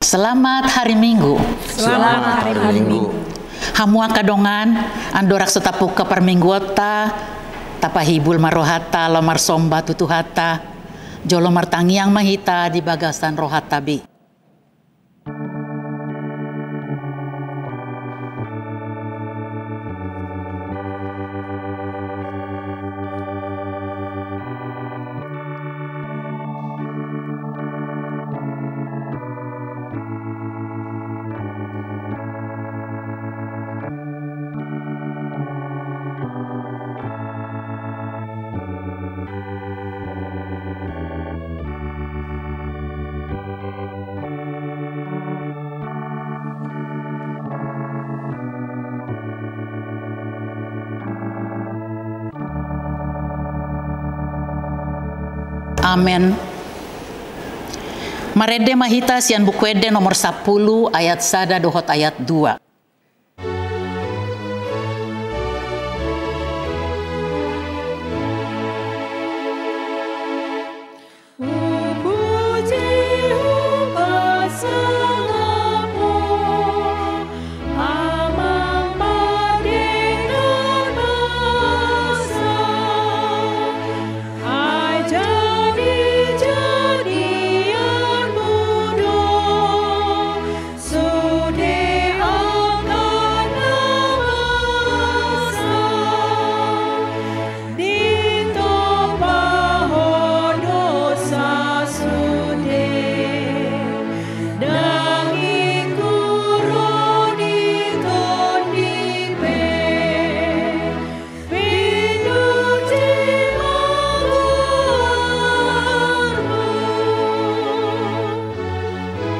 Selamat hari Minggu. Selamat hari Minggu. Hamua kadongan andorak setapuk ke permingguota tapahibul marohata lomar somba tutuhata jolo martangiang mahita di bagasan rohatabi. Amen. Marede mahita sian bukuede nomor 10 ayat 1 dohot ayat 2.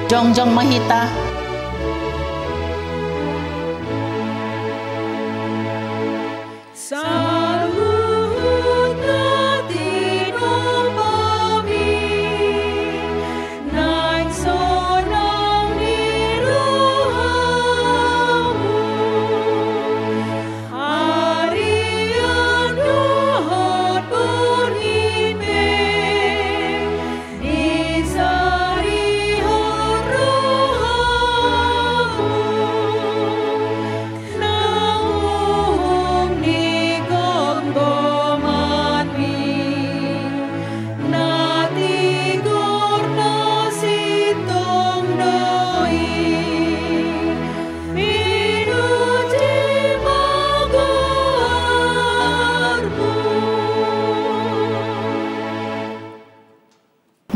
Jongjong mahita.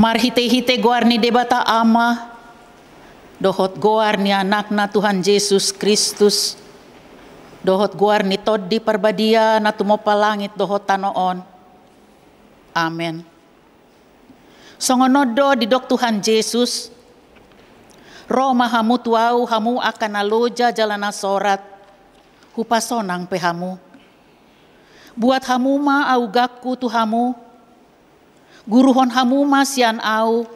Mar hite-hite goar ni debata ama dohot goar ni anakna Tuhan Yesus Kristus dohot goar ni toddi parbadia na tumopa langit dohot tanoon. Amen. Songonodo di dok Tuhan Yesus Roma hamu tuau hamu akan aloja jalana sorat hupasonang pehamu buat hamu ma augaku tuhamu guruhon hamu masian au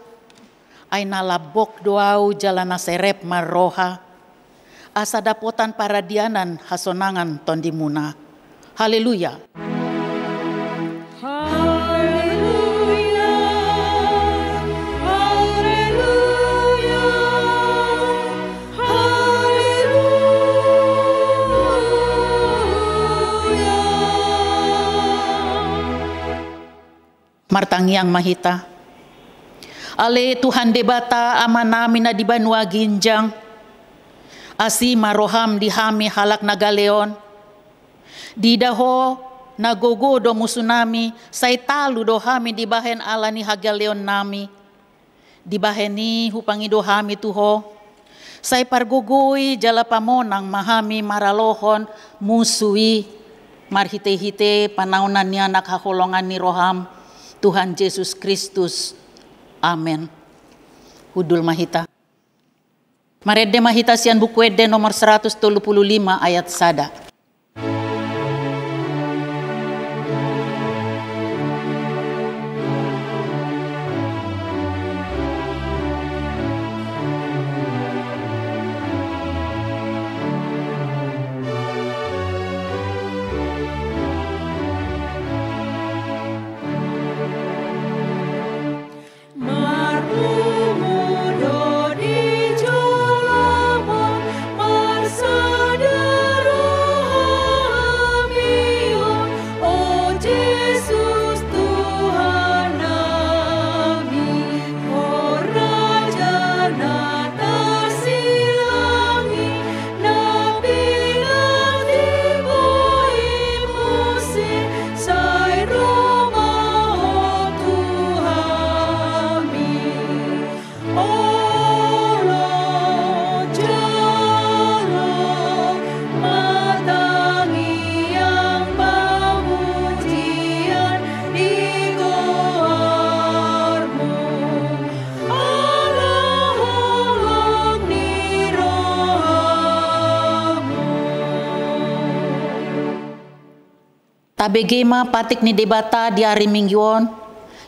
ay nalabok doau jalana serep marroha asa dapotan paradianan hasonangan tondimuna. Haleluya. Haleluya. Haleluya. Haleluya. Martangiang mahita. Ale Tuhan debata amanami na di banua ginjang. Asi maroham di hami halak nagaleon. Di daho nagogo do musunami say talu do hami di bahen ala ni hagaleon nami. Di bahen ni hupangi do hami tuho. Say pargogoi jala pamonang mahami maralohon musui. Marhite-hite panaunan ni anak haholongan ni roham. Tuhan Yesus Kristus. Amen. Hudul mahita. Marede mahita sian bukuede nomor 135 ayat 1. Marumudo di Tabegema patik ni debata di hari mingguon,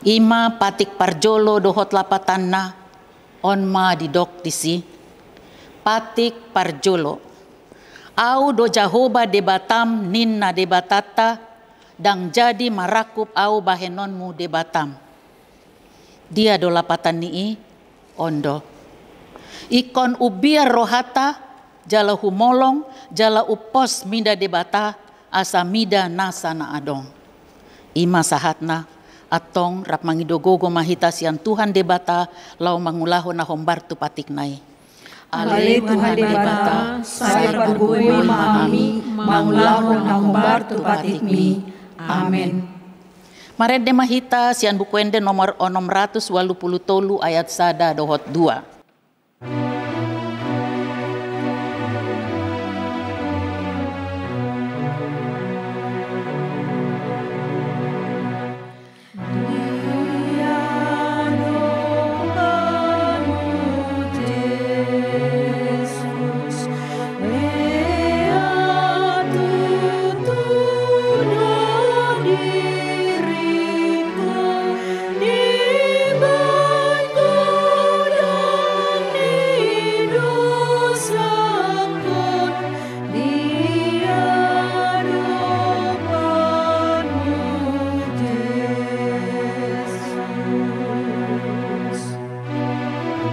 ima patik parjolo dohot lapatanna, onma didok disi. Patik parjolo. Au do Jahoba debatam ninna debatata, dang jadi marakup au bahenonmu debatam. Dia do lapatan nii, ondo. Ikon ubiar rohata, jala humolong, jala upos mida debata, asa mida nasa na adong. Ima sahatna, atong rap mangidogogo mahita sian Tuhan debata, lau mangulaho na hombar tu patik nai. Ale Tuhan debata, saya pergui memahami, mangulaho na humbar tu patik mi. Amen. Marede mahita sian bukuende nomor 683 ayat 1 dohot 2.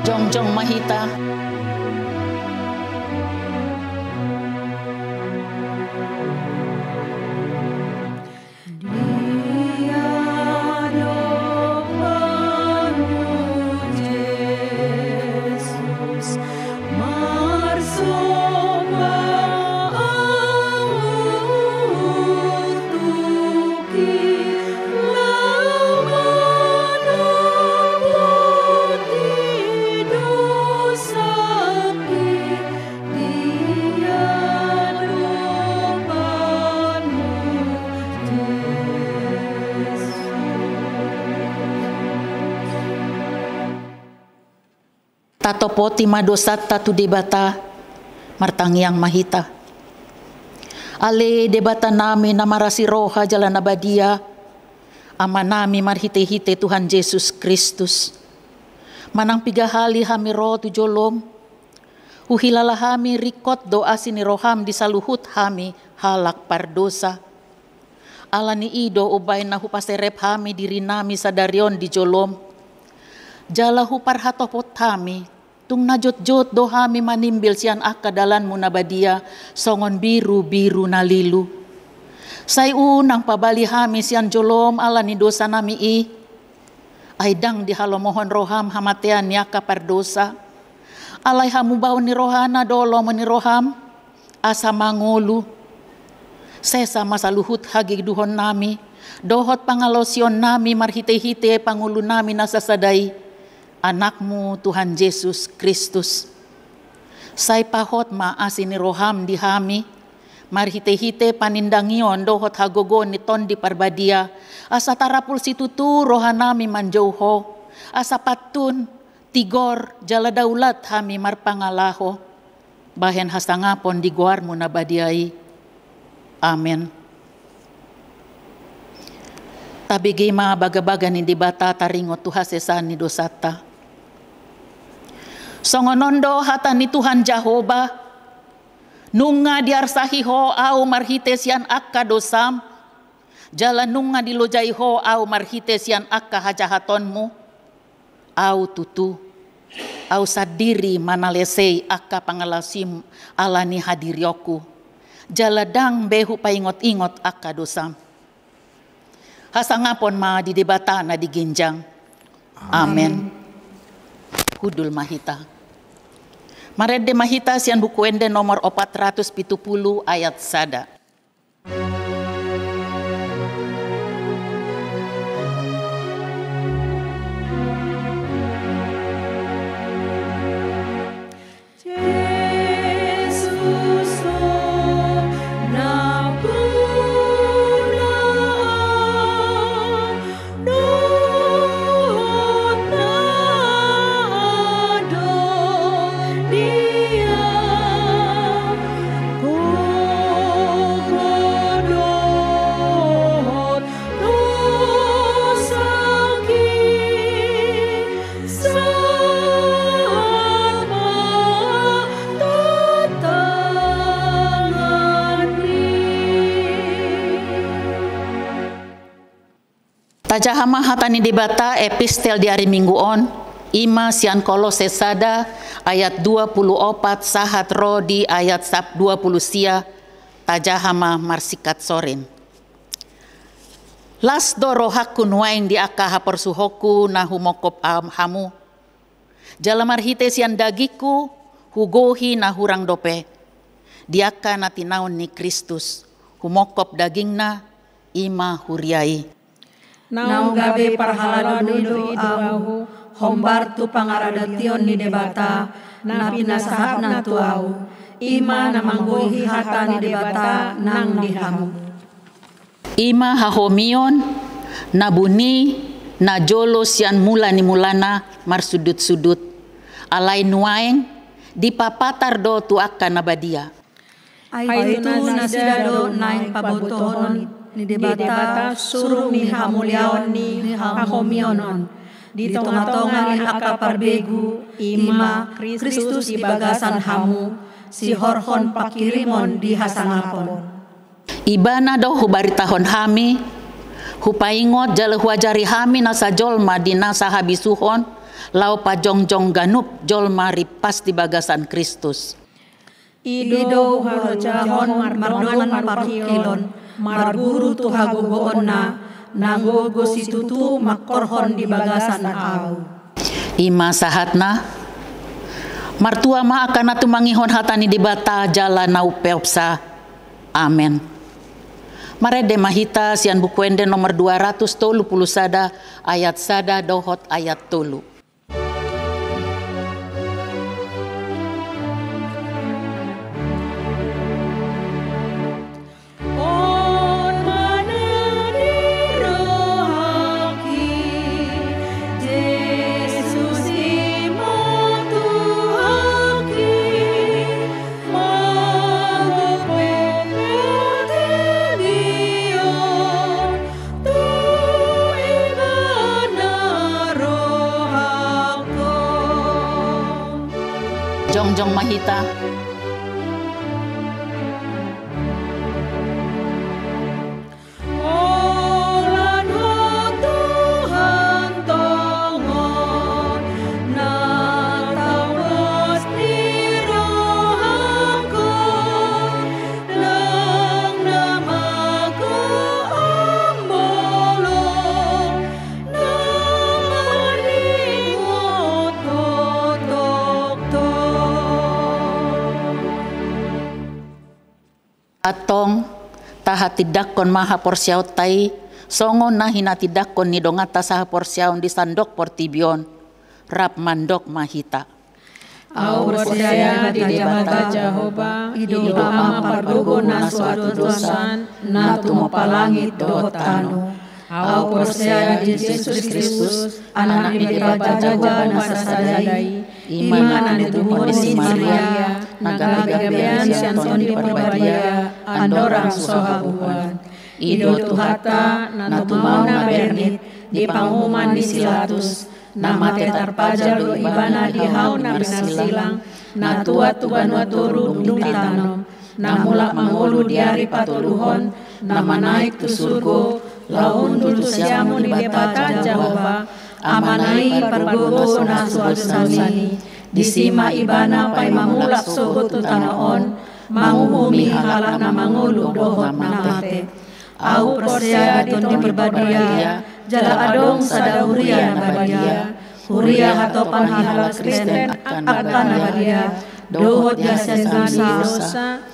Jongjong mahita. Tatopoti madosat tatu debata martangiang mahita. Ale debata nami namarasi roha jalan abadia, ama nami marhite-hite Tuhan Yesus Kristus. Manang pigahali hami roh tu jolom, uhilala hami rikot doa sini roham disaluhut hami halak pardosa. Alani ido ubay na hupaserep hami diri nami sadarion di jolom. Jala huparhatopot hami, tung najot-jot do hami manimbil sian akadalan munabadia, songon biru-biru nalilu. Say unang pabali hami sian jolom alani dosa nami aidang di halomohon roham hamatean yaka pardosa. Alay hamubaw ni rohana dolo ni roham, asa mangulu. Sesa masaluhut hagig duhon nami, dohot pangalosyon nami marhite-hite pangulo nami nasasaday. Anakmu Tuhan Yesus Kristus. Say pahot maasi ni roham di hami, marhite-hite panindangion dohot hagogo ni ton di parbadia, asa tarapul situtu rohanami manjauho, asa patun tigor jala daulat hami marpangalaho, bahen hasangapon di guarmu na badiai. Amen. Tabigi baga-baga ni dibata taringot tuhasesan ni dosata. Songonondo hata ni Tuhan Jahoba, nunga diarsahiho au marhitesian akka dosam, jalan nunga dilojaiho au marhitesian akka hajahatonmu, au tutu, au sadiri manalesei akka pangalasim alani hadirioku, jaladang behu paingot-ingot akka dosam. Hasangapon ma di debata na diginjang. Amen. Hudul mahita. Marede mahita sian bukuende nomor 470 ayat 1. Dia Tajahama hatani debata epistel di hari Minggu on, ima sian Kolose sada ayat 24 sahat ro di ayat 20 sia tajahama marsikat sorin. Las doro hakun wain di aka hapersuhoku na humokop hamu. Jalamar hite sian dagiku hugohi na hurang dope. Diaka na tinaon ni Kristus humokop dagingna ima huriai. Naung gabe parhalado ido au hombar tu pangaradation ni debata na pinasahap na tu au ima na manggohi hata ni debata nang dihamu. Ima hahomion na buni na jolo sian mula ni mulana marsudut-sudut alai nuaeng di papatar do tu akan nabadia. Ay tu na sidado naing pabotohon ni debata suruh ni hamuliaon ni hahomionon di tonga-tonga ni akaparbegu ima Kristus di bagasan hamu si horhon pakirimon di hasangapon. Ibana do hubaritahon hami hupaingot jala huajari hami nasa jolma di nasa habisuhon lau pajongjong ganup jolma ripas di bagasan Kristus. Ido harojahon mardongan parkilon marguru tu hagogoon na nanggogo si tutu makorhon di bagasan au. Ima sahatna martua ma akan atu mangihon hatani di bata jala nau peopsa. Amen. Marede mahita sian bukuende nomor 230 sada ayat sada dohot ayat tolu. Jongjong mahita. Atong tahatidakon maha porsiaw tai songon na hinatidakon ni dongata saha porsiaw di sandok portibion rap mandok mahita. Au percaya di debata Jehovah ido ama pargogo na suatu dosan na tumopalangit dotano. Au percaya di Yesus Kristus anak di debata Jehovah na sasadai iman di tubuh di Maria nagagabean si Antoni perbadia andorang sohabuan ido tuhata na tumau na bernit di panghuman di silatus nama tetar pajalo ibana di hau na binarsilang na tua tuban waturu dung ditanom na mulak mangulu di hari patuluhon na manaik tu surgo laun dulu siamu di debata Jehovah amanai pargogo na suasani disima ibana pai mamulak sogo tu tanaon manguhumi halak na mangulu dohot na mate au percaya di perbadia jala adong sada huria na badia huria hatopan halak Kristen akan na badia dohot ya sensa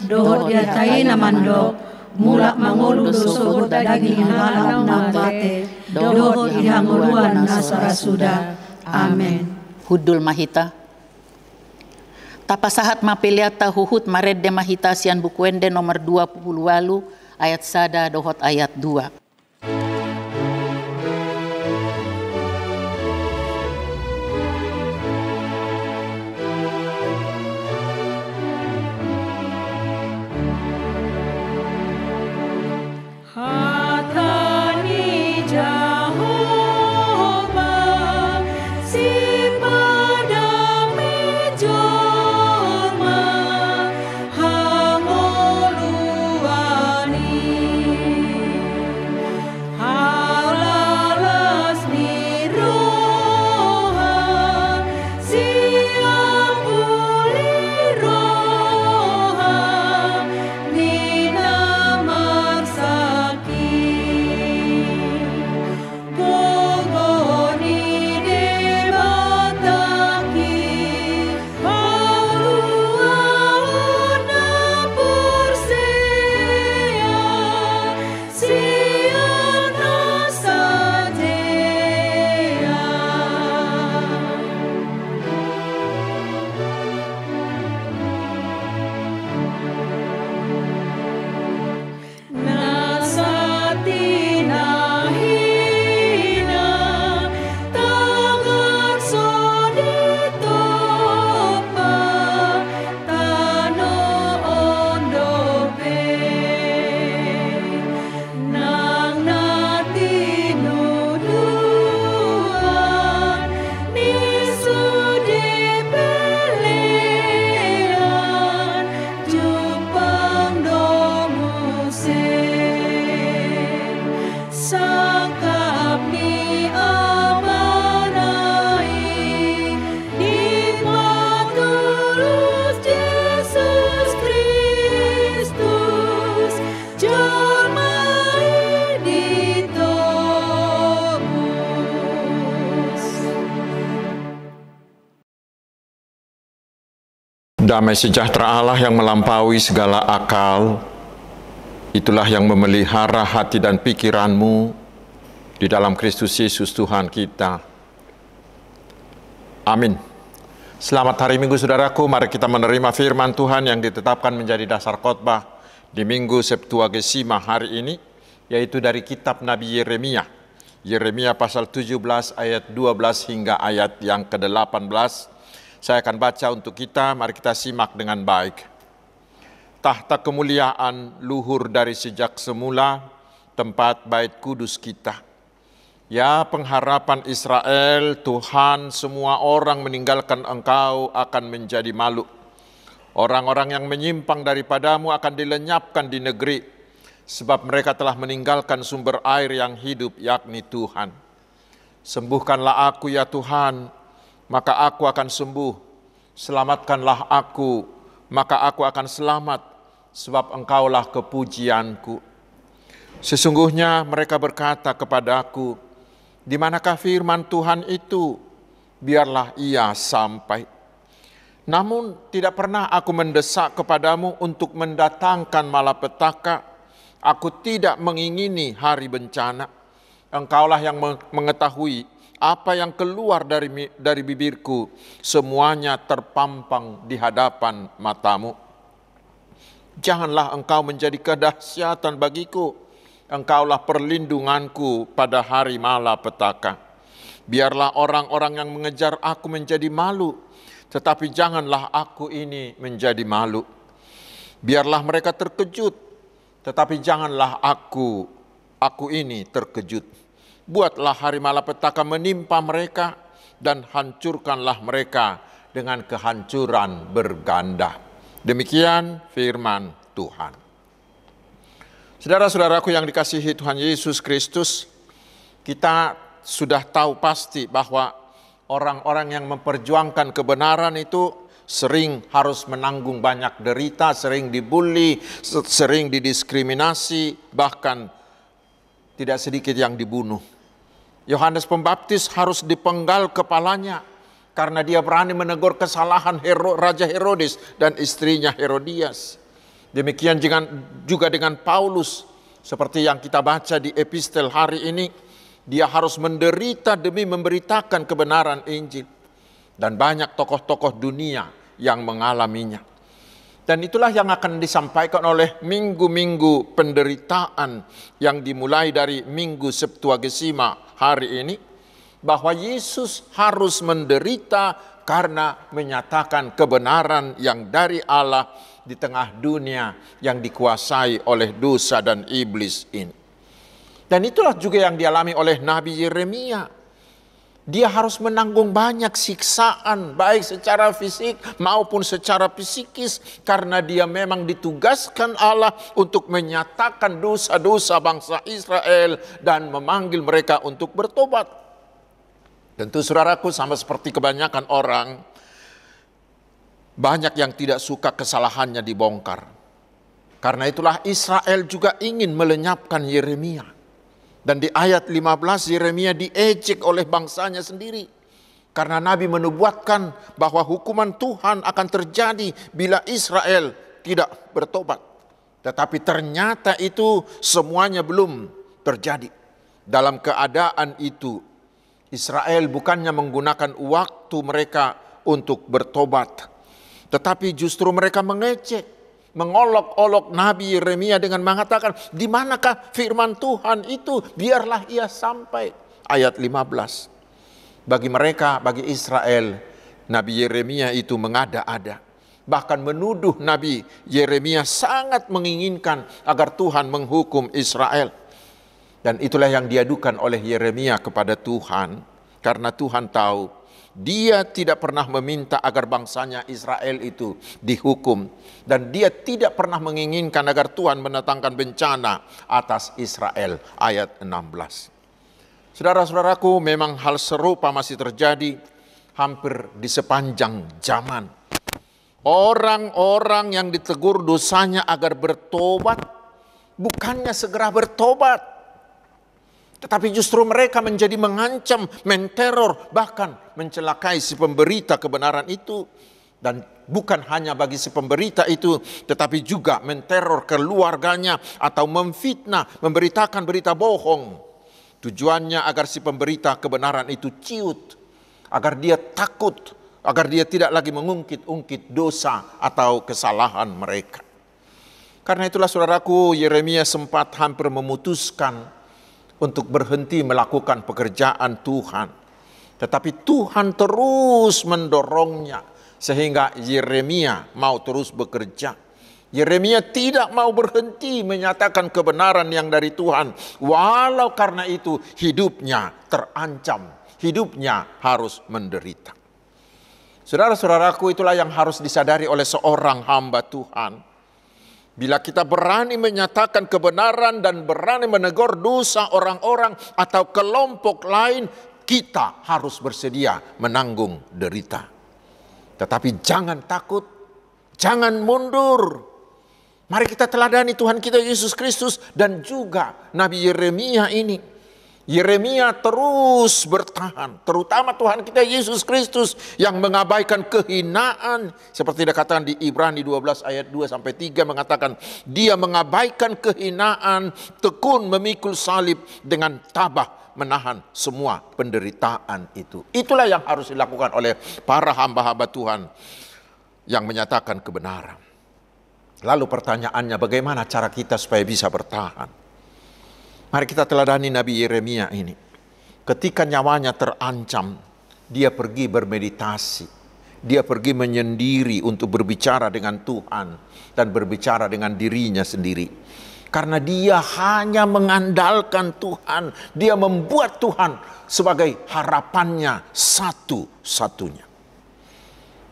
dohot ya tai na mandok mulak mangulu sogo daging halak na mate dohot ihanguluan na sarasuda. Amen. Hudul mahita. Tapasahat mapeliata huhut marede mahita sian bukuende nomor 28 ayat sada dohot ayat 2. Damai sejahtera Allah yang melampaui segala akal, itulah yang memelihara hati dan pikiranmu di dalam Kristus Yesus Tuhan kita. Amin. Selamat hari Minggu saudaraku, mari kita menerima firman Tuhan yang ditetapkan menjadi dasar khotbah di Minggu Septuagesima hari ini, yaitu dari kitab Nabi Yeremia. Yeremia pasal 17 ayat 12 hingga ayat yang ke-18. Saya akan baca untuk kita, mari kita simak dengan baik. Tahta kemuliaan luhur dari sejak semula, tempat bait kudus kita. Ya pengharapan Israel, Tuhan, semua orang meninggalkan Engkau akan menjadi malu. Orang-orang yang menyimpang daripadamu akan dilenyapkan di negeri, sebab mereka telah meninggalkan sumber air yang hidup, yakni Tuhan. Sembuhkanlah aku ya Tuhan, maka aku akan sembuh. Selamatkanlah aku, maka aku akan selamat, sebab Engkaulah kepujianku. Sesungguhnya mereka berkata kepadaku, di manakah firman Tuhan itu? Biarlah ia sampai. Namun tidak pernah aku mendesak kepadamu untuk mendatangkan malapetaka. Aku tidak mengingini hari bencana. Engkaulah yang mengetahui apa yang keluar dari bibirku, semuanya terpampang di hadapan matamu. Janganlah engkau menjadi kedahsyatan bagiku. Engkaulah perlindunganku pada hari malapetaka. Biarlah orang-orang yang mengejar aku menjadi malu, tetapi janganlah aku ini menjadi malu. Biarlah mereka terkejut, tetapi janganlah aku ini terkejut. Buatlah hari malapetaka menimpa mereka, dan hancurkanlah mereka dengan kehancuran berganda. Demikian firman Tuhan. Saudara-saudaraku yang dikasihi Tuhan Yesus Kristus, kita sudah tahu pasti bahwa orang-orang yang memperjuangkan kebenaran itu sering harus menanggung banyak derita, sering dibully, sering didiskriminasi, bahkan tidak sedikit yang dibunuh. Yohanes Pembaptis harus dipenggal kepalanya karena dia berani menegur kesalahan Raja Herodes dan istrinya Herodias. Demikian juga dengan Paulus, seperti yang kita baca di epistel hari ini, dia harus menderita demi memberitakan kebenaran Injil. Dan banyak tokoh-tokoh dunia yang mengalaminya. Dan itulah yang akan disampaikan oleh minggu-minggu penderitaan yang dimulai dari Minggu Septuagesima hari ini, bahwa Yesus harus menderita karena menyatakan kebenaran yang dari Allah di tengah dunia yang dikuasai oleh dosa dan iblis ini. Dan itulah juga yang dialami oleh Nabi Yeremia. Dia harus menanggung banyak siksaan, baik secara fisik maupun secara psikis, karena dia memang ditugaskan Allah untuk menyatakan dosa-dosa bangsa Israel dan memanggil mereka untuk bertobat. Tentu saudaraku, sama seperti kebanyakan orang, banyak yang tidak suka kesalahannya dibongkar. Karena itulah Israel juga ingin melenyapkan Yeremia. Dan di ayat 15 Yeremia diejek oleh bangsanya sendiri. Karena Nabi menubuatkan bahwa hukuman Tuhan akan terjadi bila Israel tidak bertobat. Tetapi ternyata itu semuanya belum terjadi. Dalam keadaan itu, Israel bukannya menggunakan waktu mereka untuk bertobat, tetapi justru mereka mengejek, mengolok-olok Nabi Yeremia dengan mengatakan, di manakah firman Tuhan itu? Biarlah ia sampai. Ayat 15. Bagi mereka, bagi Israel, Nabi Yeremia itu mengada-ada. Bahkan menuduh Nabi Yeremia sangat menginginkan agar Tuhan menghukum Israel. Dan itulah yang diadukan oleh Yeremia kepada Tuhan. Karena Tuhan tahu dia tidak pernah meminta agar bangsanya Israel itu dihukum. Dan dia tidak pernah menginginkan agar Tuhan mendatangkan bencana atas Israel. Ayat 16. Saudara-saudaraku, memang hal serupa masih terjadi hampir di sepanjang zaman. Orang-orang yang ditegur dosanya agar bertobat, bukannya segera bertobat, tetapi justru mereka menjadi mengancam, menteror, bahkan mencelakai si pemberita kebenaran itu. Dan bukan hanya bagi si pemberita itu, tetapi juga menteror keluarganya atau memfitnah, memberitakan berita bohong. Tujuannya agar si pemberita kebenaran itu ciut, agar dia takut, agar dia tidak lagi mengungkit-ungkit dosa atau kesalahan mereka. Karena itulah saudaraku, Yeremia sempat hampir memutuskan untuk berhenti melakukan pekerjaan Tuhan. Tetapi Tuhan terus mendorongnya sehingga Yeremia mau terus bekerja. Yeremia tidak mau berhenti menyatakan kebenaran yang dari Tuhan. Walau karena itu hidupnya terancam, hidupnya harus menderita. Saudara-saudaraku, itulah yang harus disadari oleh seorang hamba Tuhan. Bila kita berani menyatakan kebenaran dan berani menegur dosa orang-orang atau kelompok lain, kita harus bersedia menanggung derita. Tetapi jangan takut, jangan mundur. Mari kita teladani Tuhan kita Yesus Kristus dan juga Nabi Yeremia ini. Yeremia terus bertahan, terutama Tuhan kita Yesus Kristus yang mengabaikan kehinaan. Seperti dikatakan di Ibrani 12 ayat 2-3 mengatakan, dia mengabaikan kehinaan, tekun memikul salib dengan tabah menahan semua penderitaan itu. Itulah yang harus dilakukan oleh para hamba-hamba Tuhan yang menyatakan kebenaran. Lalu pertanyaannya, bagaimana cara kita supaya bisa bertahan? Mari kita teladani Nabi Yeremia ini. Ketika nyawanya terancam, dia pergi bermeditasi. Dia pergi menyendiri untuk berbicara dengan Tuhan dan berbicara dengan dirinya sendiri. Karena dia hanya mengandalkan Tuhan. Dia membuat Tuhan sebagai harapannya satu-satunya.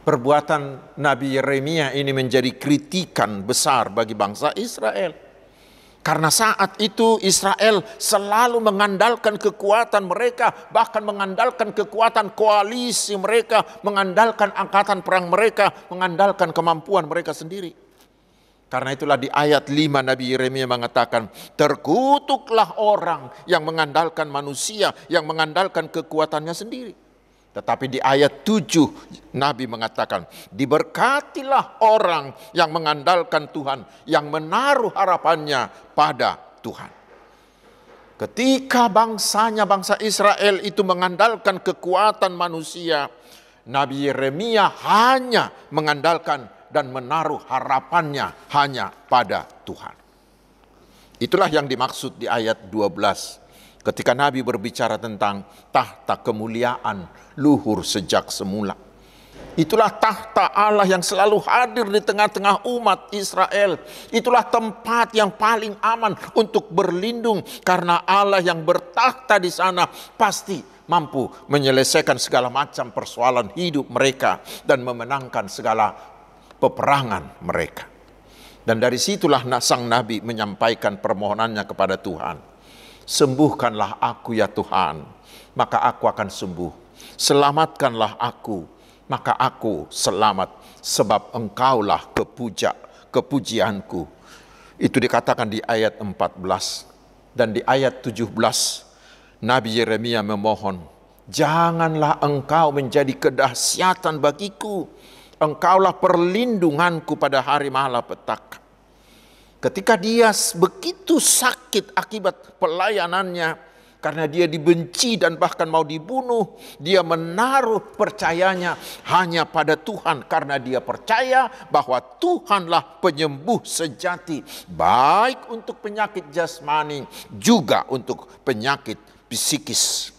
Perbuatan Nabi Yeremia ini menjadi kritikan besar bagi bangsa Israel. Karena saat itu Israel selalu mengandalkan kekuatan mereka, bahkan mengandalkan kekuatan koalisi mereka, mengandalkan angkatan perang mereka, mengandalkan kemampuan mereka sendiri. Karena itulah di ayat 5 Nabi Yeremia mengatakan, terkutuklah orang yang mengandalkan manusia, yang mengandalkan kekuatannya sendiri. Tetapi di ayat 7 Nabi mengatakan, diberkatilah orang yang mengandalkan Tuhan, yang menaruh harapannya pada Tuhan. Ketika bangsa Israel itu mengandalkan kekuatan manusia, Nabi Yeremia hanya mengandalkan dan menaruh harapannya hanya pada Tuhan. Itulah yang dimaksud di ayat 12. Ketika Nabi berbicara tentang tahta kemuliaan luhur sejak semula. Itulah tahta Allah yang selalu hadir di tengah-tengah umat Israel. Itulah tempat yang paling aman untuk berlindung. Karena Allah yang bertahta di sana pasti mampu menyelesaikan segala macam persoalan hidup mereka. Dan memenangkan segala peperangan mereka. Dan dari situlah sang Nabi menyampaikan permohonannya kepada Tuhan. Sembuhkanlah aku ya Tuhan, maka aku akan sembuh. Selamatkanlah aku, maka aku selamat. Sebab engkaulah kepujianku. Itu dikatakan di ayat 14. Dan di ayat 17, Nabi Yeremia memohon, janganlah engkau menjadi kedahsyatan bagiku. Engkaulah perlindunganku pada hari malapetaka. Ketika dia begitu sakit akibat pelayanannya, karena dia dibenci dan bahkan mau dibunuh, dia menaruh percayanya hanya pada Tuhan. Karena dia percaya bahwa Tuhanlah penyembuh sejati, baik untuk penyakit jasmani, juga untuk penyakit psikis.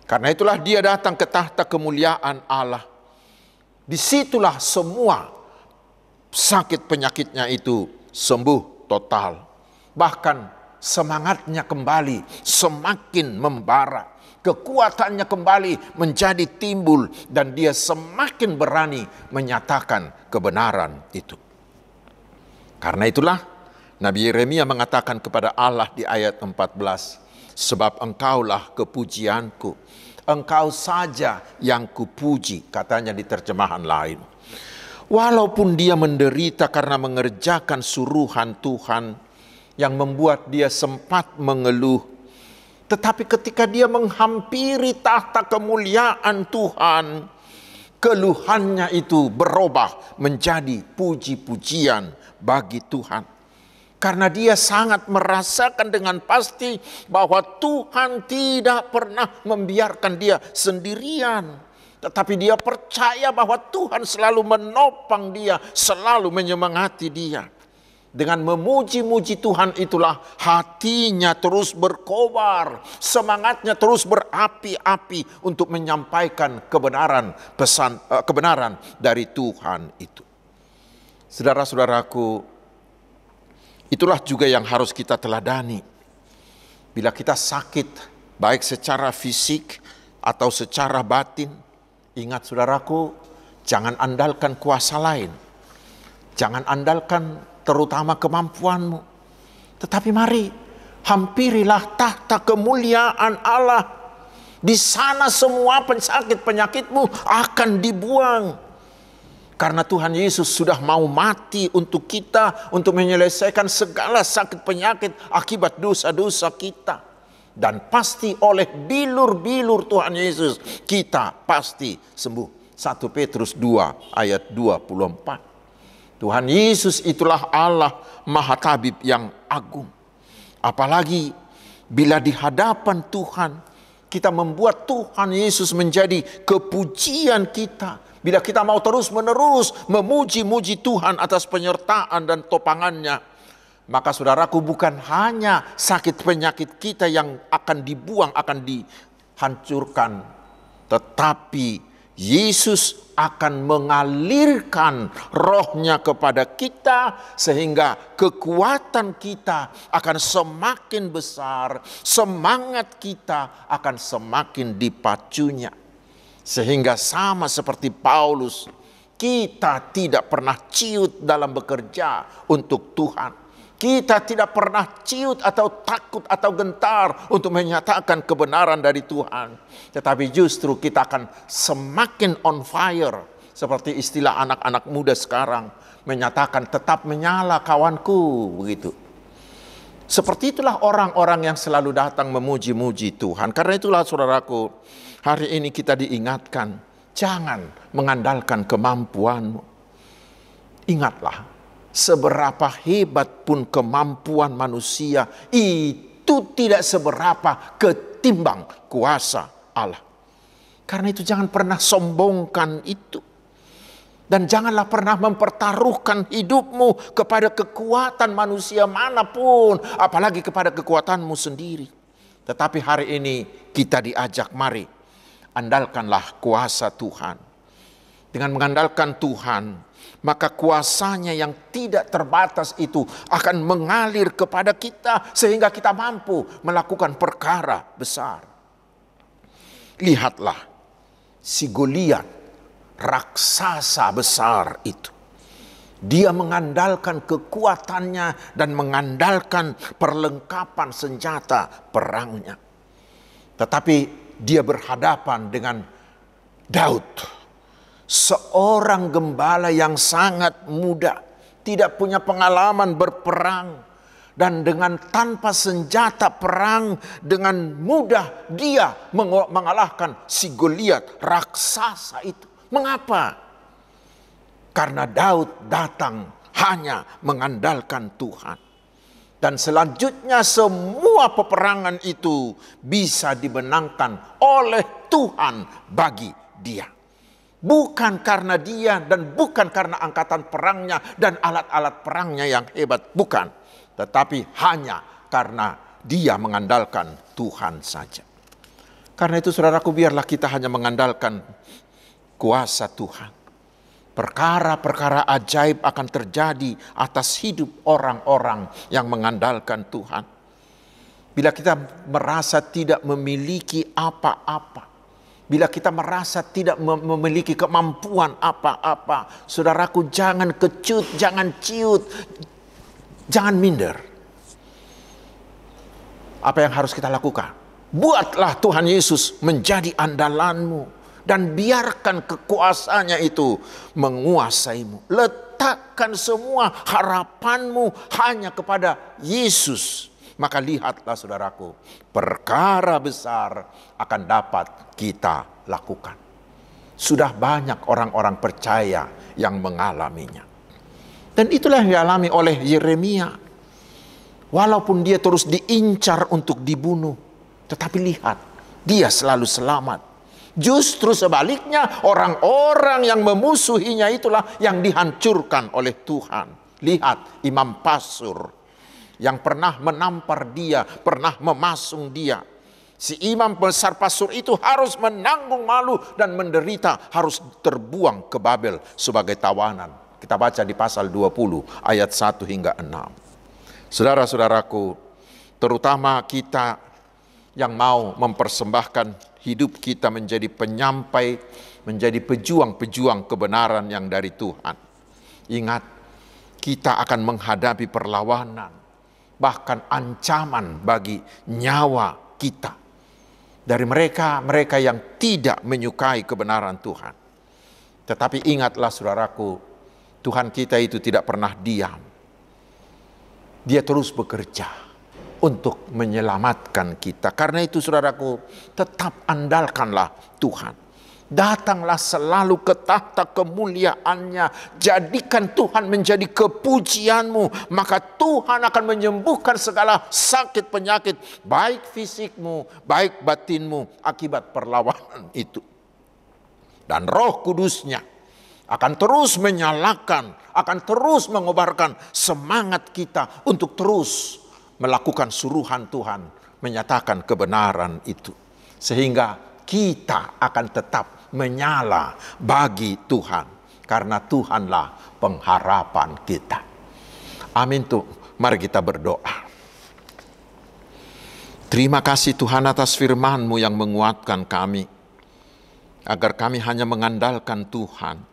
Karena itulah dia datang ke tahta kemuliaan Allah. Disitulah semua sakit penyakitnya itu sembuh total. Bahkan semangatnya kembali semakin membara. Kekuatannya kembali menjadi timbul. Dan dia semakin berani menyatakan kebenaran itu. Karena itulah Nabi Yeremia mengatakan kepada Allah di ayat 14. Sebab engkaulah kepujianku. Engkau saja yang kupuji. Katanya di terjemahan lain. Walaupun dia menderita karena mengerjakan suruhan Tuhan yang membuat dia sempat mengeluh. Tetapi ketika dia menghampiri tahta kemuliaan Tuhan, keluhannya itu berubah menjadi puji-pujian bagi Tuhan. Karena dia sangat merasakan dengan pasti bahwa Tuhan tidak pernah membiarkan dia sendirian. Tetapi dia percaya bahwa Tuhan selalu menopang dia, selalu menyemangati dia. Dengan memuji-muji Tuhan itulah hatinya terus berkobar, semangatnya terus berapi-api untuk menyampaikan kebenaran dari Tuhan itu. Saudara-saudaraku, itulah juga yang harus kita teladani. Bila kita sakit, baik secara fisik atau secara batin, ingat saudaraku, jangan andalkan kuasa lain. Jangan andalkan terutama kemampuanmu. Tetapi mari, hampirilah tahta kemuliaan Allah. Di sana semua penyakit-penyakitmu akan dibuang. Karena Tuhan Yesus sudah mau mati untuk kita, untuk menyelesaikan segala sakit penyakit akibat dosa-dosa kita. Dan pasti oleh bilur-bilur Tuhan Yesus, kita pasti sembuh. 1 Petrus 2 ayat 24. Tuhan Yesus itulah Allah Maha Tabib yang agung. Apalagi bila di hadapan Tuhan, kita membuat Tuhan Yesus menjadi kepujian kita. Bila kita mau terus-menerus memuji-muji Tuhan atas penyertaan dan topangannya, maka saudaraku, bukan hanya sakit penyakit kita yang akan dibuang, akan dihancurkan, tetapi Yesus akan mengalirkan rohnya kepada kita sehingga kekuatan kita akan semakin besar, semangat kita akan semakin dipacunya. Sehingga sama seperti Paulus, kita tidak pernah ciut dalam bekerja untuk Tuhan. Kita tidak pernah ciut atau takut atau gentar untuk menyatakan kebenaran dari Tuhan. Tetapi justru kita akan semakin on fire. Seperti istilah anak-anak muda sekarang. Menyatakan tetap menyala kawanku. Begitu. Seperti itulah orang-orang yang selalu datang memuji-muji Tuhan. Karena itulah saudaraku, hari ini kita diingatkan. Jangan mengandalkan kemampuanmu. Ingatlah. Seberapa hebat pun kemampuan manusia, itu tidak seberapa ketimbang kuasa Allah. Karena itu jangan pernah sombongkan itu. Dan janganlah pernah mempertaruhkan hidupmu kepada kekuatan manusia manapun, apalagi kepada kekuatanmu sendiri. Tetapi hari ini kita diajak, mari andalkanlah kuasa Tuhan. Dengan mengandalkan Tuhan, maka kuasanya yang tidak terbatas itu akan mengalir kepada kita sehingga kita mampu melakukan perkara besar. Lihatlah si Goliat, raksasa besar itu. Dia mengandalkan kekuatannya dan mengandalkan perlengkapan senjata perangnya. Tetapi dia berhadapan dengan Daud. Seorang gembala yang sangat muda, tidak punya pengalaman berperang, dan dengan tanpa senjata perang, dengan mudah dia mengalahkan si Goliat, raksasa itu. Mengapa? Karena Daud datang hanya mengandalkan Tuhan. Dan selanjutnya semua peperangan itu bisa dimenangkan oleh Tuhan bagi dia. Bukan karena dia dan bukan karena angkatan perangnya dan alat-alat perangnya yang hebat. Bukan. Tetapi hanya karena dia mengandalkan Tuhan saja. Karena itu saudaraku, biarlah kita hanya mengandalkan kuasa Tuhan. Perkara-perkara ajaib akan terjadi atas hidup orang-orang yang mengandalkan Tuhan. Bila kita merasa tidak memiliki apa-apa, bila kita merasa tidak memiliki kemampuan apa-apa, saudaraku, jangan kecut, jangan ciut, jangan minder. Apa yang harus kita lakukan? Buatlah Tuhan Yesus menjadi andalanmu dan biarkan kekuasaannya itu menguasaimu. Letakkan semua harapanmu hanya kepada Yesus. Maka lihatlah saudaraku, perkara besar akan dapat kita lakukan. Sudah banyak orang-orang percaya yang mengalaminya. Dan itulah yang dialami oleh Yeremia. Walaupun dia terus diincar untuk dibunuh, tetapi lihat, dia selalu selamat. Justru sebaliknya, orang-orang yang memusuhinya itulah yang dihancurkan oleh Tuhan. Lihat Imam Pasur yang pernah menampar dia, pernah memasung dia. Si imam besar Pasur itu harus menanggung malu dan menderita, harus terbuang ke Babel sebagai tawanan. Kita baca di pasal 20 ayat 1 hingga 6. Saudara-saudaraku, terutama kita yang mau mempersembahkan hidup kita menjadi penyampai, menjadi pejuang-pejuang kebenaran yang dari Tuhan. Ingat, kita akan menghadapi perlawanan, bahkan ancaman bagi nyawa kita. Dari mereka yang tidak menyukai kebenaran Tuhan. Tetapi ingatlah saudaraku, Tuhan kita itu tidak pernah diam. Dia terus bekerja untuk menyelamatkan kita. Karena itu saudaraku, tetap andalkanlah Tuhan. Datanglah selalu ke tahta kemuliaannya. Jadikan Tuhan menjadi kepujianmu. Maka Tuhan akan menyembuhkan segala sakit penyakit. Baik fisikmu, baik batinmu. Akibat perlawanan itu. Dan Roh Kudusnya akan terus menyalakan. Akan terus mengobarkan semangat kita. Untuk terus melakukan suruhan Tuhan. Menyatakan kebenaran itu. Sehingga kita akan tetap menyala bagi Tuhan, karena Tuhanlah pengharapan kita. Amin tuh. Mari kita berdoa. Terima kasih Tuhan atas firman-Mu yang menguatkan kami, agar kami hanya mengandalkan Tuhan,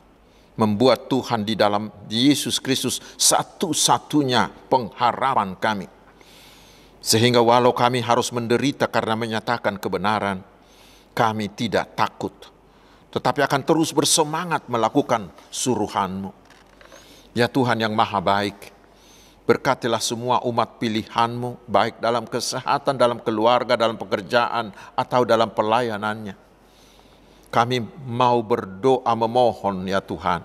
membuat Tuhan di dalam Yesus Kristus satu-satunya pengharapan kami. Sehingga walau kami harus menderita karena menyatakan kebenaran, kami tidak takut, tetapi akan terus bersemangat melakukan suruhan-Mu. Ya Tuhan yang maha baik, berkatilah semua umat pilihan-Mu, baik dalam kesehatan, dalam keluarga, dalam pekerjaan, atau dalam pelayanannya. Kami mau berdoa memohon ya Tuhan,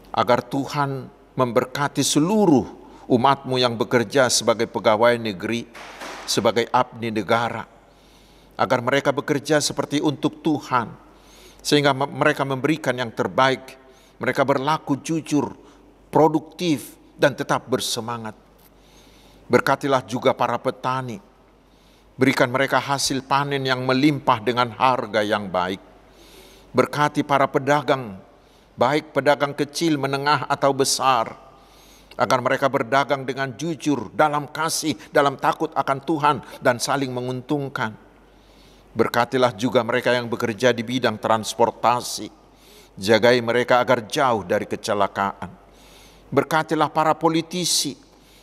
agar Tuhan memberkati seluruh umat-Mu yang bekerja sebagai pegawai negeri, sebagai abdi negara, agar mereka bekerja seperti untuk Tuhan, sehingga mereka memberikan yang terbaik, mereka berlaku jujur, produktif, dan tetap bersemangat. Berkatilah juga para petani, berikan mereka hasil panen yang melimpah dengan harga yang baik. Berkati para pedagang, baik pedagang kecil, menengah, atau besar, agar mereka berdagang dengan jujur, dalam kasih, dalam takut akan Tuhan, dan saling menguntungkan. Berkatilah juga mereka yang bekerja di bidang transportasi. Jagai mereka agar jauh dari kecelakaan. Berkatilah para politisi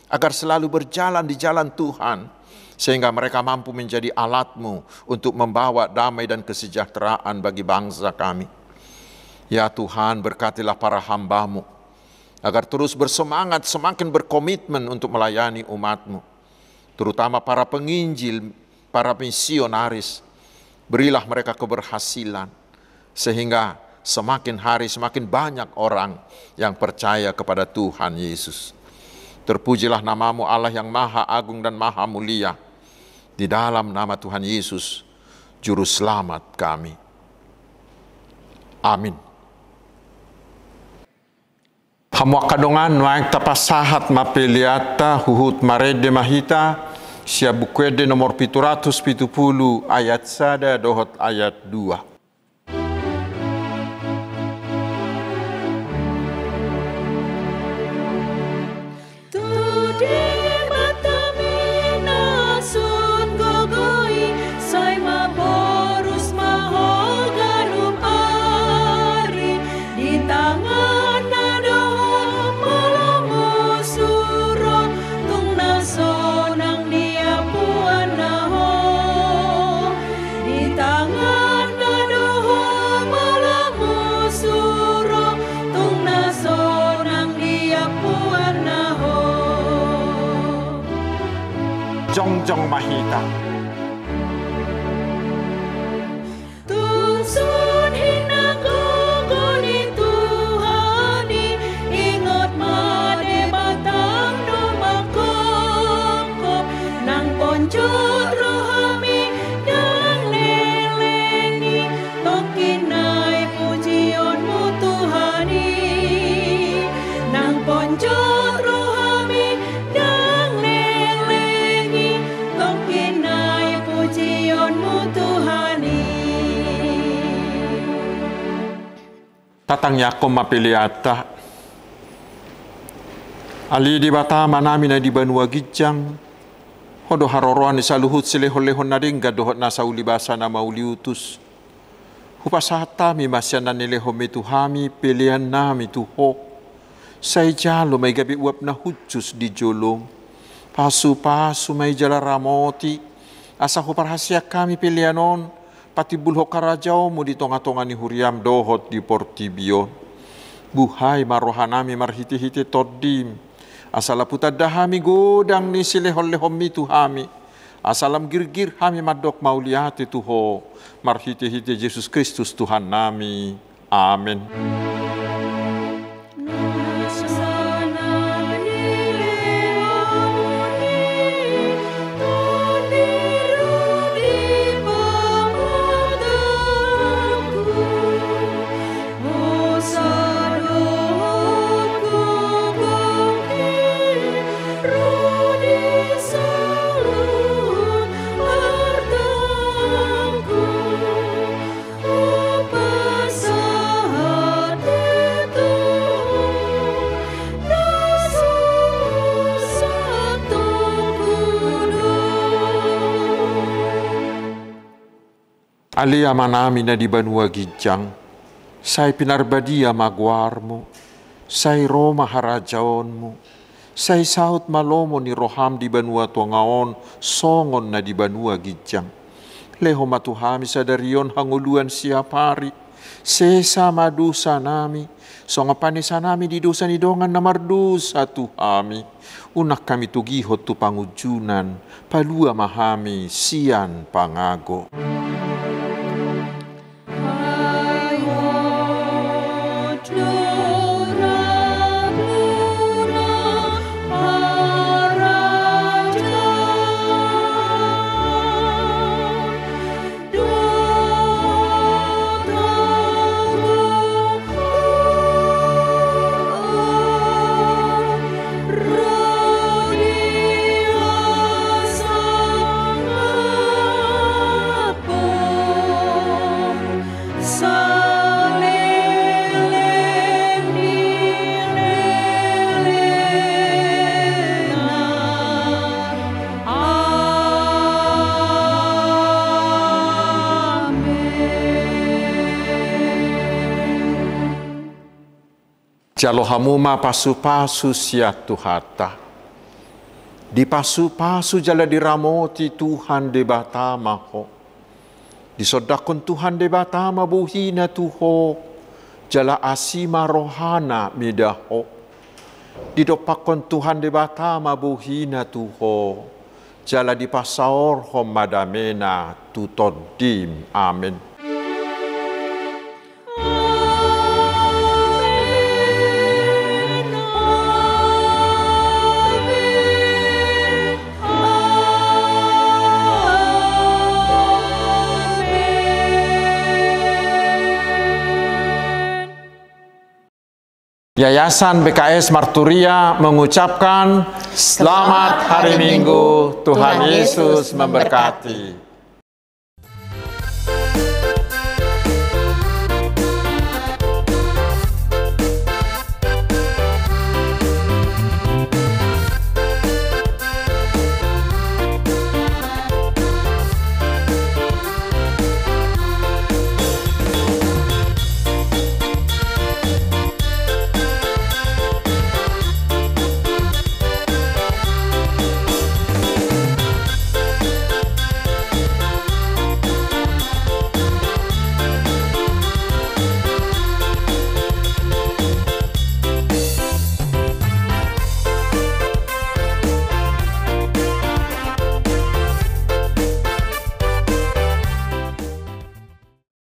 agar selalu berjalan di jalan Tuhan, sehingga mereka mampu menjadi alat-Mu untuk membawa damai dan kesejahteraan bagi bangsa kami. Ya Tuhan, berkatilah para hamba-Mu agar terus bersemangat, semakin berkomitmen untuk melayani umat-Mu. Terutama para penginjil, para misionaris. Berilah mereka keberhasilan, sehingga semakin hari semakin banyak orang yang percaya kepada Tuhan Yesus. Terpujilah nama-Mu Allah yang maha agung dan maha mulia. Di dalam nama Tuhan Yesus, Juru Selamat kami. Amin. Hamwa kadongan waik tapasahat mapeliata huhut marede mahita. Siap bukuede nomor 770 ayat 1 dohot ayat 2. Jongjong mahita. Tungsun hinako ponjot rohami dan lelengi tokinai pujionmu Tuhani nang ponjot rohami dan lelengi tokinai pujionmu Tuhani. Tatang yakom mapiliata ali di bata manami na di Banua Gijang hodo haroroan ni saluhut silehon-lehon na ring gadohot na sa ulibasa na mauliutus hupasata mi masyan na nilehom itu hami pilihan nami tuho say jalo may gabi uap na hutsus di jolong pasu-pasu may jala ramoti asa huparhasya kami pilihanon pati bulho karajaw mo di tonga-tonga ni huriam dohot di Portibion buhay marohanami marhiti-hiti todim asala putadahami godang ni silehon-lehom itu hami asalam girgir hami madok mauliati tuho marhiti-hiti Yesus Kristus Tuhan nami. Amin. Ali amanami na di Banua Gijang, say pinarbadia magwarmo, say Roma harajaonmo, say saut malomo ni Roham di Banua Tuangaon, songon na di Banua Gijang. Leho matuhami sa darion hanguluan siapari, sesa madusa nami, songa panisa nami di dosa ni dongan na mardusa tuhami, unak kami tugihot tu pangujunan, palua mahami sian pangago. Jalo hamuma pasu-pasu siatu hata. Di pasu-pasu jala diramoti Tuhan de batama ho. Disodakon Tuhan de batama buhina tuho. Jala asima rohana midaho. Didopakon Tuhan de batama buhina tuho. Jala di pasaor hom madamena tutodim. Amin. Yayasan BKS Marturia mengucapkan Selamat Hari Minggu, Tuhan Yesus memberkati.